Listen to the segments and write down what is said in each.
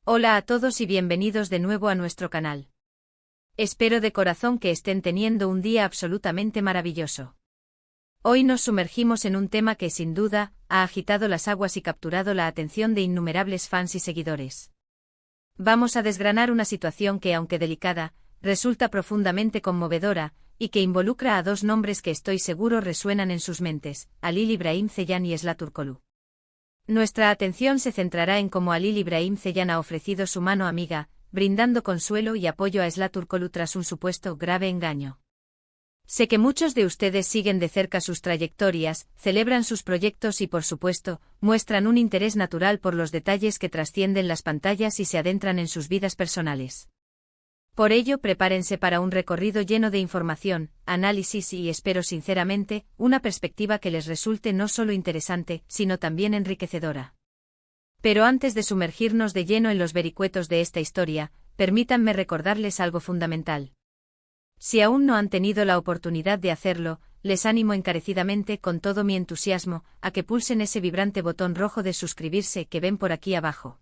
Hola a todos y bienvenidos de nuevo a nuestro canal. Espero de corazón que estén teniendo un día absolutamente maravilloso. Hoy nos sumergimos en un tema que sin duda ha agitado las aguas y capturado la atención de innumerables fans y seguidores. Vamos a desgranar una situación que, aunque delicada, resulta profundamente conmovedora y que involucra a dos nombres que estoy seguro resuenan en sus mentes: Halil İbrahim Ceylan y Esla Turkoglu. Nuestra atención se centrará en cómo Halil İbrahim Ceylan ha ofrecido su mano amiga, brindando consuelo y apoyo a Esla Turkoglu tras un supuesto grave engaño. Sé que muchos de ustedes siguen de cerca sus trayectorias, celebran sus proyectos y, por supuesto, muestran un interés natural por los detalles que trascienden las pantallas y se adentran en sus vidas personales. Por ello, prepárense para un recorrido lleno de información, análisis y, espero sinceramente, una perspectiva que les resulte no solo interesante, sino también enriquecedora. Pero antes de sumergirnos de lleno en los vericuetos de esta historia, permítanme recordarles algo fundamental. Si aún no han tenido la oportunidad de hacerlo, les animo encarecidamente, con todo mi entusiasmo, a que pulsen ese vibrante botón rojo de suscribirse que ven por aquí abajo.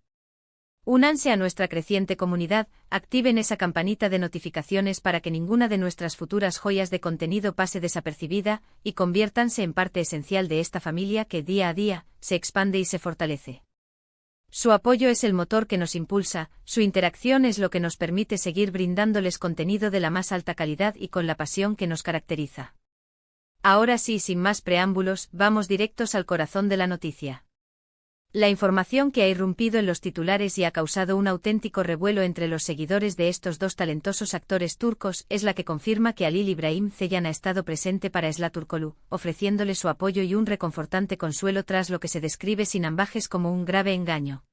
Únanse a nuestra creciente comunidad, activen esa campanita de notificaciones para que ninguna de nuestras futuras joyas de contenido pase desapercibida, y conviértanse en parte esencial de esta familia que día a día se expande y se fortalece. Su apoyo es el motor que nos impulsa, su interacción es lo que nos permite seguir brindándoles contenido de la más alta calidad y con la pasión que nos caracteriza. Ahora sí, sin más preámbulos, vamos directos al corazón de la noticia. La información que ha irrumpido en los titulares y ha causado un auténtico revuelo entre los seguidores de estos dos talentosos actores turcos es la que confirma que Halil İbrahim Ceylan ha estado presente para Esla Turkoglu, ofreciéndole su apoyo y un reconfortante consuelo tras lo que se describe sin ambajes como un grave engaño.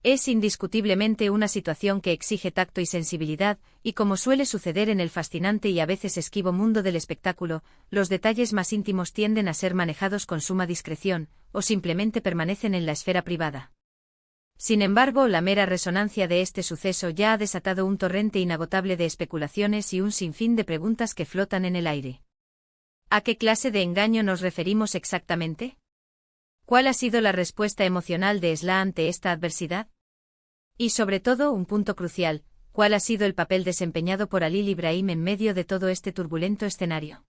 Es indiscutiblemente una situación que exige tacto y sensibilidad, y como suele suceder en el fascinante y a veces esquivo mundo del espectáculo, los detalles más íntimos tienden a ser manejados con suma discreción, o simplemente permanecen en la esfera privada. Sin embargo, la mera resonancia de este suceso ya ha desatado un torrente inagotable de especulaciones y un sinfín de preguntas que flotan en el aire. ¿A qué clase de engaño nos referimos exactamente? ¿Cuál ha sido la respuesta emocional de Esla ante esta adversidad? Y sobre todo, un punto crucial, ¿cuál ha sido el papel desempeñado por Halil İbrahim en medio de todo este turbulento escenario?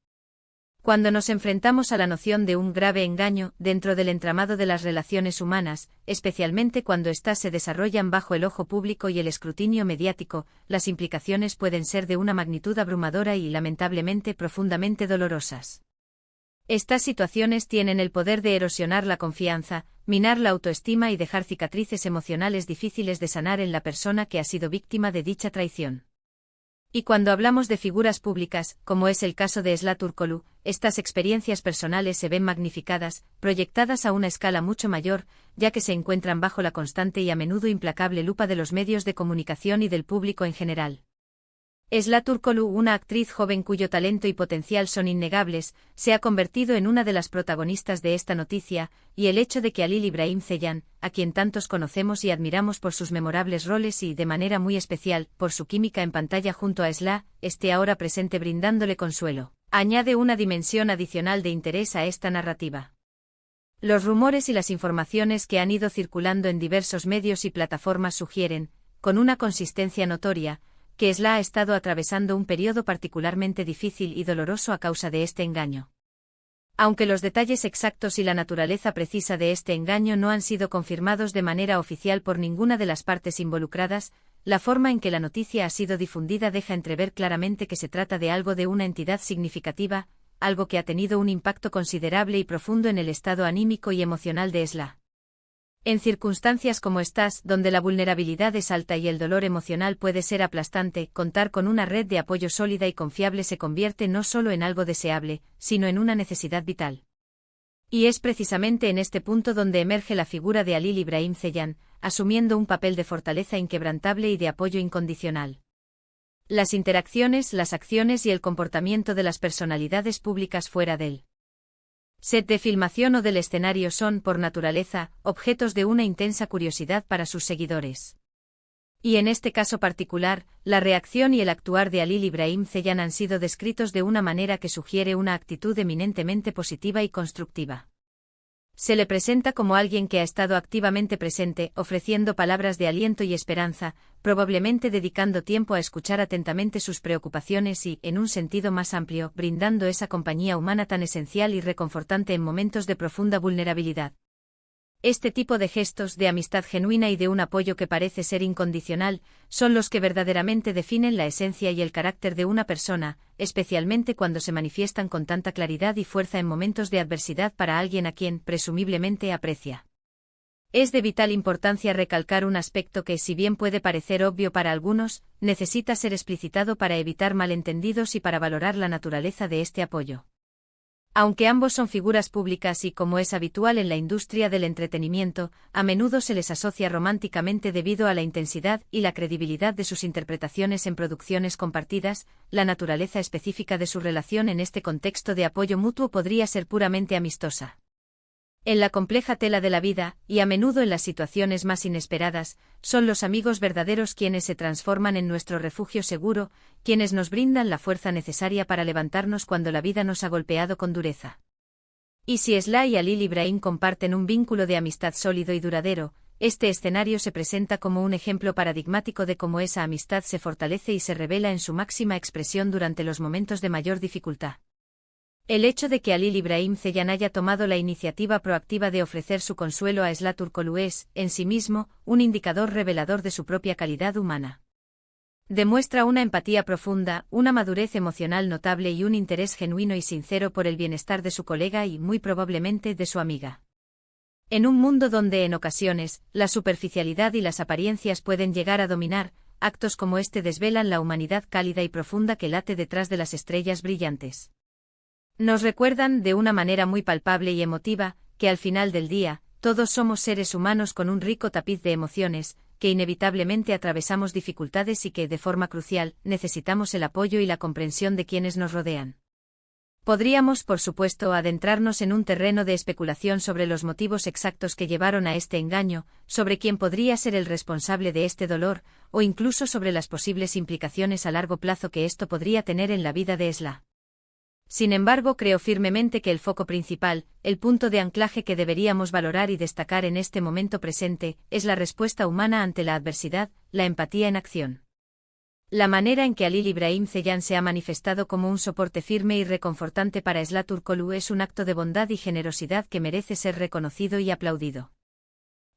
Cuando nos enfrentamos a la noción de un grave engaño dentro del entramado de las relaciones humanas, especialmente cuando éstas se desarrollan bajo el ojo público y el escrutinio mediático, las implicaciones pueden ser de una magnitud abrumadora y, lamentablemente, profundamente dolorosas. Estas situaciones tienen el poder de erosionar la confianza, minar la autoestima y dejar cicatrices emocionales difíciles de sanar en la persona que ha sido víctima de dicha traición. Y cuando hablamos de figuras públicas, como es el caso de Esla Turkoglu, estas experiencias personales se ven magnificadas, proyectadas a una escala mucho mayor, ya que se encuentran bajo la constante y a menudo implacable lupa de los medios de comunicación y del público en general. Esla Turkoglu, una actriz joven cuyo talento y potencial son innegables, se ha convertido en una de las protagonistas de esta noticia, y el hecho de que Halil İbrahim Ceylan, a quien tantos conocemos y admiramos por sus memorables roles y, de manera muy especial, por su química en pantalla junto a Esla, esté ahora presente brindándole consuelo, añade una dimensión adicional de interés a esta narrativa. Los rumores y las informaciones que han ido circulando en diversos medios y plataformas sugieren, con una consistencia notoria, que Esla ha estado atravesando un periodo particularmente difícil y doloroso a causa de este engaño. Aunque los detalles exactos y la naturaleza precisa de este engaño no han sido confirmados de manera oficial por ninguna de las partes involucradas, la forma en que la noticia ha sido difundida deja entrever claramente que se trata de algo de una entidad significativa, algo que ha tenido un impacto considerable y profundo en el estado anímico y emocional de Esla. En circunstancias como estas, donde la vulnerabilidad es alta y el dolor emocional puede ser aplastante, contar con una red de apoyo sólida y confiable se convierte no solo en algo deseable, sino en una necesidad vital. Y es precisamente en este punto donde emerge la figura de Halil İbrahim Ceylan, asumiendo un papel de fortaleza inquebrantable y de apoyo incondicional. Las interacciones, las acciones y el comportamiento de las personalidades públicas fuera del set de filmación o del escenario son, por naturaleza, objetos de una intensa curiosidad para sus seguidores. Y en este caso particular, la reacción y el actuar de Halil İbrahim Ceylan han sido descritos de una manera que sugiere una actitud eminentemente positiva y constructiva. Se le presenta como alguien que ha estado activamente presente, ofreciendo palabras de aliento y esperanza, probablemente dedicando tiempo a escuchar atentamente sus preocupaciones y, en un sentido más amplio, brindando esa compañía humana tan esencial y reconfortante en momentos de profunda vulnerabilidad. Este tipo de gestos de amistad genuina y de un apoyo que parece ser incondicional, son los que verdaderamente definen la esencia y el carácter de una persona, especialmente cuando se manifiestan con tanta claridad y fuerza en momentos de adversidad para alguien a quien, presumiblemente, aprecia. Es de vital importancia recalcar un aspecto que, si bien puede parecer obvio para algunos, necesita ser explicitado para evitar malentendidos y para valorar la naturaleza de este apoyo. Aunque ambos son figuras públicas y, como es habitual en la industria del entretenimiento, a menudo se les asocia románticamente debido a la intensidad y la credibilidad de sus interpretaciones en producciones compartidas, la naturaleza específica de su relación en este contexto de apoyo mutuo podría ser puramente amistosa. En la compleja tela de la vida, y a menudo en las situaciones más inesperadas, son los amigos verdaderos quienes se transforman en nuestro refugio seguro, quienes nos brindan la fuerza necesaria para levantarnos cuando la vida nos ha golpeado con dureza. Y si Sly y Halil Ibrahim comparten un vínculo de amistad sólido y duradero, este escenario se presenta como un ejemplo paradigmático de cómo esa amistad se fortalece y se revela en su máxima expresión durante los momentos de mayor dificultad. El hecho de que Halil Ibrahim Ceylan haya tomado la iniciativa proactiva de ofrecer su consuelo a Esla Turkoglu es, en sí mismo, un indicador revelador de su propia calidad humana. Demuestra una empatía profunda, una madurez emocional notable y un interés genuino y sincero por el bienestar de su colega y, muy probablemente, de su amiga. En un mundo donde, en ocasiones, la superficialidad y las apariencias pueden llegar a dominar, actos como este desvelan la humanidad cálida y profunda que late detrás de las estrellas brillantes. Nos recuerdan, de una manera muy palpable y emotiva, que al final del día, todos somos seres humanos con un rico tapiz de emociones, que inevitablemente atravesamos dificultades y que, de forma crucial, necesitamos el apoyo y la comprensión de quienes nos rodean. Podríamos, por supuesto, adentrarnos en un terreno de especulación sobre los motivos exactos que llevaron a este engaño, sobre quién podría ser el responsable de este dolor, o incluso sobre las posibles implicaciones a largo plazo que esto podría tener en la vida de Esla. Sin embargo, creo firmemente que el foco principal, el punto de anclaje que deberíamos valorar y destacar en este momento presente, es la respuesta humana ante la adversidad, la empatía en acción. La manera en que Halil Ibrahim Ceylan se ha manifestado como un soporte firme y reconfortante para Esla Turkoglu es un acto de bondad y generosidad que merece ser reconocido y aplaudido.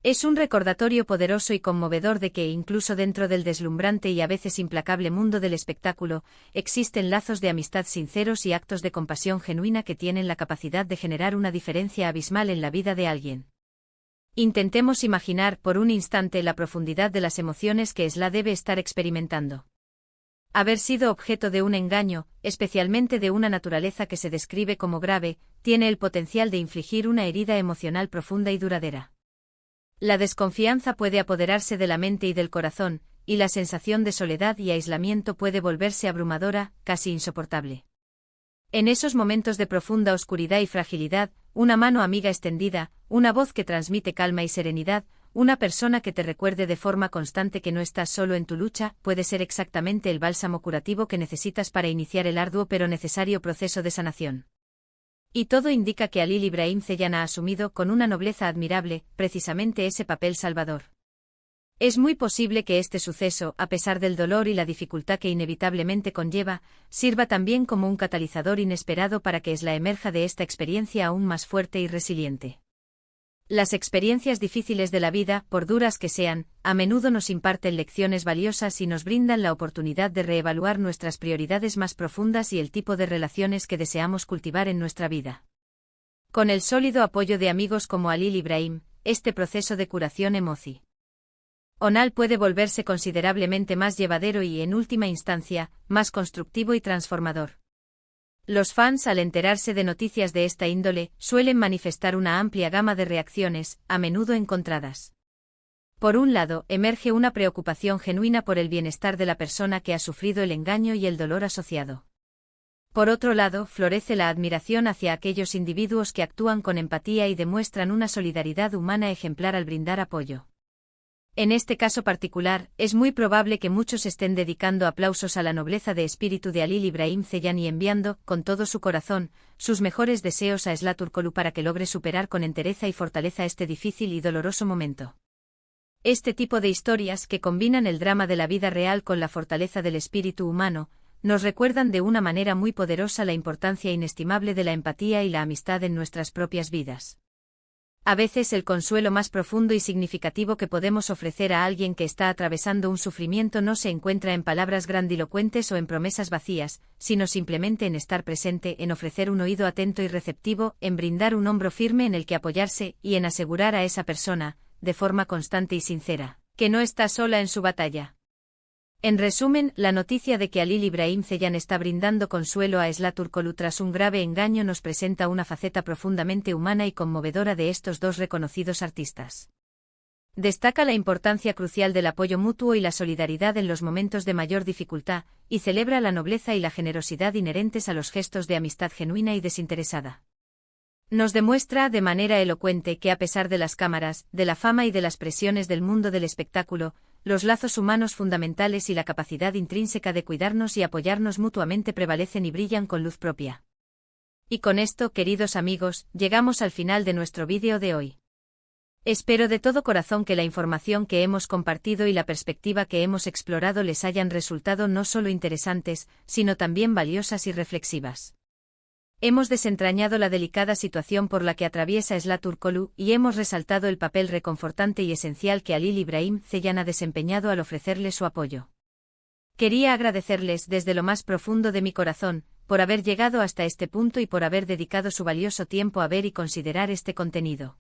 Es un recordatorio poderoso y conmovedor de que, incluso dentro del deslumbrante y a veces implacable mundo del espectáculo, existen lazos de amistad sinceros y actos de compasión genuina que tienen la capacidad de generar una diferencia abismal en la vida de alguien. Intentemos imaginar por un instante la profundidad de las emociones que Esla debe estar experimentando. Haber sido objeto de un engaño, especialmente de una naturaleza que se describe como grave, tiene el potencial de infligir una herida emocional profunda y duradera. La desconfianza puede apoderarse de la mente y del corazón, y la sensación de soledad y aislamiento puede volverse abrumadora, casi insoportable. En esos momentos de profunda oscuridad y fragilidad, una mano amiga extendida, una voz que transmite calma y serenidad, una persona que te recuerde de forma constante que no estás solo en tu lucha, puede ser exactamente el bálsamo curativo que necesitas para iniciar el arduo pero necesario proceso de sanación. Y todo indica que Halil Ibrahim Ceylan ha asumido con una nobleza admirable, precisamente ese papel salvador. Es muy posible que este suceso, a pesar del dolor y la dificultad que inevitablemente conlleva, sirva también como un catalizador inesperado para que Esla emerja de esta experiencia aún más fuerte y resiliente. Las experiencias difíciles de la vida, por duras que sean, a menudo nos imparten lecciones valiosas y nos brindan la oportunidad de reevaluar nuestras prioridades más profundas y el tipo de relaciones que deseamos cultivar en nuestra vida. Con el sólido apoyo de amigos como Halil Ibrahim, este proceso de curación emocional puede volverse considerablemente más llevadero y, en última instancia, más constructivo y transformador. Los fans, al enterarse de noticias de esta índole, suelen manifestar una amplia gama de reacciones, a menudo encontradas. Por un lado, emerge una preocupación genuina por el bienestar de la persona que ha sufrido el engaño y el dolor asociado. Por otro lado, florece la admiración hacia aquellos individuos que actúan con empatía y demuestran una solidaridad humana ejemplar al brindar apoyo. En este caso particular, es muy probable que muchos estén dedicando aplausos a la nobleza de espíritu de Halil Ibrahim Ceylan y enviando, con todo su corazón, sus mejores deseos a Zlaturkoglu para que logre superar con entereza y fortaleza este difícil y doloroso momento. Este tipo de historias, que combinan el drama de la vida real con la fortaleza del espíritu humano, nos recuerdan de una manera muy poderosa la importancia inestimable de la empatía y la amistad en nuestras propias vidas. A veces el consuelo más profundo y significativo que podemos ofrecer a alguien que está atravesando un sufrimiento no se encuentra en palabras grandilocuentes o en promesas vacías, sino simplemente en estar presente, en ofrecer un oído atento y receptivo, en brindar un hombro firme en el que apoyarse y en asegurar a esa persona, de forma constante y sincera, que no está sola en su batalla. En resumen, la noticia de que Halil Ibrahim Ceylan está brindando consuelo a Zlaturkoglu tras un grave engaño nos presenta una faceta profundamente humana y conmovedora de estos dos reconocidos artistas. Destaca la importancia crucial del apoyo mutuo y la solidaridad en los momentos de mayor dificultad, y celebra la nobleza y la generosidad inherentes a los gestos de amistad genuina y desinteresada. Nos demuestra de manera elocuente que a pesar de las cámaras, de la fama y de las presiones del mundo del espectáculo, los lazos humanos fundamentales y la capacidad intrínseca de cuidarnos y apoyarnos mutuamente prevalecen y brillan con luz propia. Y con esto, queridos amigos, llegamos al final de nuestro vídeo de hoy. Espero de todo corazón que la información que hemos compartido y la perspectiva que hemos explorado les hayan resultado no solo interesantes, sino también valiosas y reflexivas. Hemos desentrañado la delicada situación por la que atraviesa Zlaturkoglu y hemos resaltado el papel reconfortante y esencial que Halil Ibrahim Ceylan ha desempeñado al ofrecerle su apoyo. Quería agradecerles desde lo más profundo de mi corazón, por haber llegado hasta este punto y por haber dedicado su valioso tiempo a ver y considerar este contenido.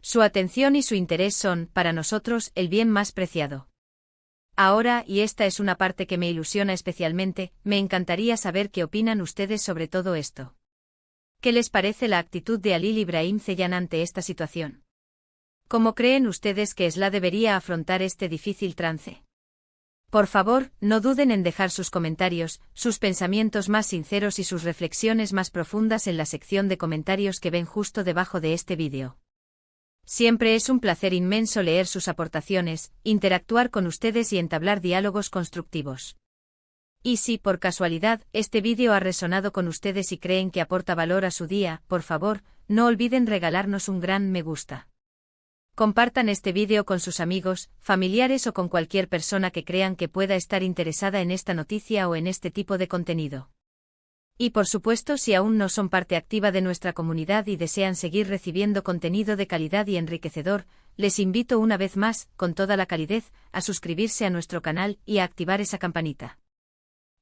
Su atención y su interés son, para nosotros, el bien más preciado. Ahora, y esta es una parte que me ilusiona especialmente, me encantaría saber qué opinan ustedes sobre todo esto. ¿Qué les parece la actitud de Halil Ibrahim Ceylan ante esta situación? ¿Cómo creen ustedes que Zla debería afrontar este difícil trance? Por favor, no duden en dejar sus comentarios, sus pensamientos más sinceros y sus reflexiones más profundas en la sección de comentarios que ven justo debajo de este vídeo. Siempre es un placer inmenso leer sus aportaciones, interactuar con ustedes y entablar diálogos constructivos. Y si, por casualidad, este vídeo ha resonado con ustedes y creen que aporta valor a su día, por favor, no olviden regalarnos un gran me gusta. Compartan este vídeo con sus amigos, familiares o con cualquier persona que crean que pueda estar interesada en esta noticia o en este tipo de contenido. Y por supuesto, si aún no son parte activa de nuestra comunidad y desean seguir recibiendo contenido de calidad y enriquecedor, les invito una vez más, con toda la calidez, a suscribirse a nuestro canal y a activar esa campanita.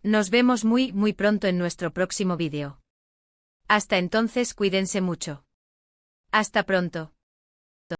Nos vemos muy pronto en nuestro próximo vídeo. Hasta entonces, cuídense mucho. Hasta pronto.